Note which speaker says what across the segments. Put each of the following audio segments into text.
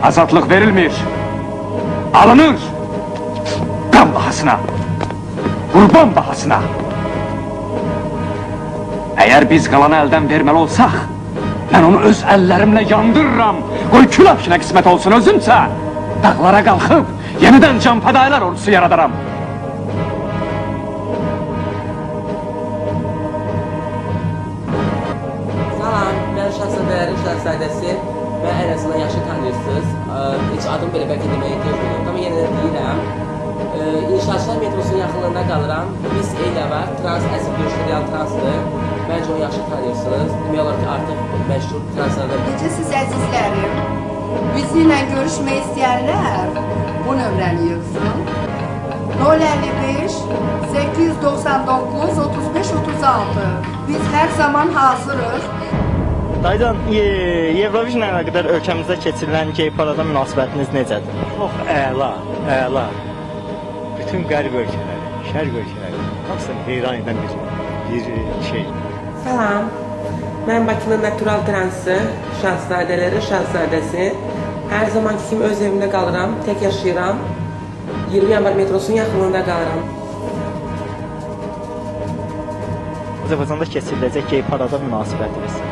Speaker 1: Azadlıq verilmir. Alınır. Qan bahasına. Qurban bahasına. Eğer biz qalanı əldən verməli olsaq, mən onu öz əllərimlə yandırıram. Qoy kül afşinə qismət olsun özümsə. Dağlara qalxıb, yenidən can fədailər ordusu yaradaram.
Speaker 2: Salam, mən Şahzadələrin Şahzadəsi və ən azından yaxşı tanıyırsınız. Heç adım belə bəlkə deməyə ehtiyac yoxdur, amma yenə də deyirəm. İnşaatçılar metrosunun yaxınlığında qalıram. Biz elə var, trans əsl görüşdə real transdır. Bence onu yaxşı tanıyırsınız. Demək olar ki, artıq məşhur translardan.
Speaker 3: Necəsiz əzizlərim? Bizimlə görüşmək istəyənlər bu nömrəni yığsın. 055 899 35 36. Biz hər zaman hazırıq.
Speaker 4: Dayıcan, Eurovision ilə qədər ölkəmizdə keçirilən gey parada münasibətiniz necədir?
Speaker 5: Çox əla, əla. Bütün qərb ölkələri, şərq ölkələri hamısını heyran edən bir şey.
Speaker 2: Salam, mən Bakının natural transı, Şahzadələrin Şahzadəsi. Hər zaman kimi öz evimdə qalıram, tək yaşayıram. 20 yanvar metrosunun yaxınlığında qalıram.
Speaker 4: Azərbaycanda keçiriləcək gey parada münasibətiniz?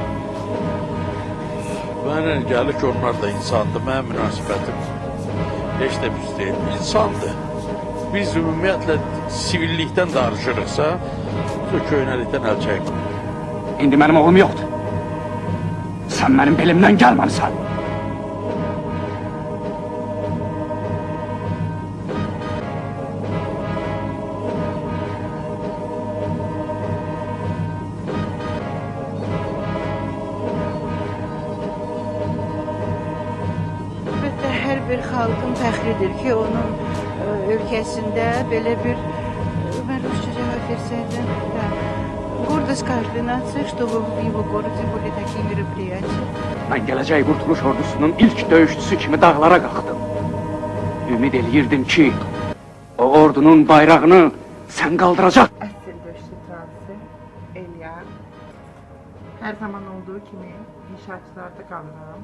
Speaker 6: Mənə gəlir ki, onlar da insandır, mənim münasibətim heç də pis deyil, insandır. Biz ümumiyyətlə sivillikdən danışırıqsa, köynəlikdən əl çəkmir.
Speaker 1: İndi mənim oğlum yoxdur. Sən mənim belimdən gəlməlisən.
Speaker 7: Əlbəttə, hər bir xalqın fəxridir ki, onun ölkəsində belə bir, mən rusca cavab versəydim, гордость каждой нации, чтобы в его городе были такие мероприятия.
Speaker 1: Mən gələcək Qurtuluş ordusunun ilk döyüşçüsü kimi dağlara qalxdım. Ümid eləyirdim ki, o ordunun bayrağını sən qaldıracaq.
Speaker 8: Əsl döyüşçü transı Elya. Hər zaman olduğu kimi inşaatçılarda qalıram.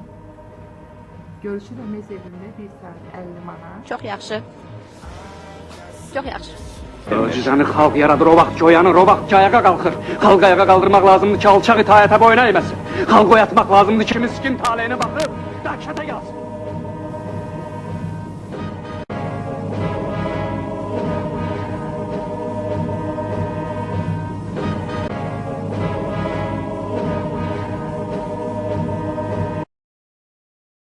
Speaker 8: Görüşürəm öz evimdə 1 saat 50 manat.
Speaker 7: Çox yaxşı. Çox yaxşı.
Speaker 1: Möcüzəni xalq yaradır, o vaxt ki oyanır, o vaxt ki ayağa qalxır. Xalq ayağa qaldırmaq lazımdır ki alçaq itayətə boyun əyməsin. Xalq oyatmaq lazımdır ki miskin taleyine baxıb dəhşətə gəlsin.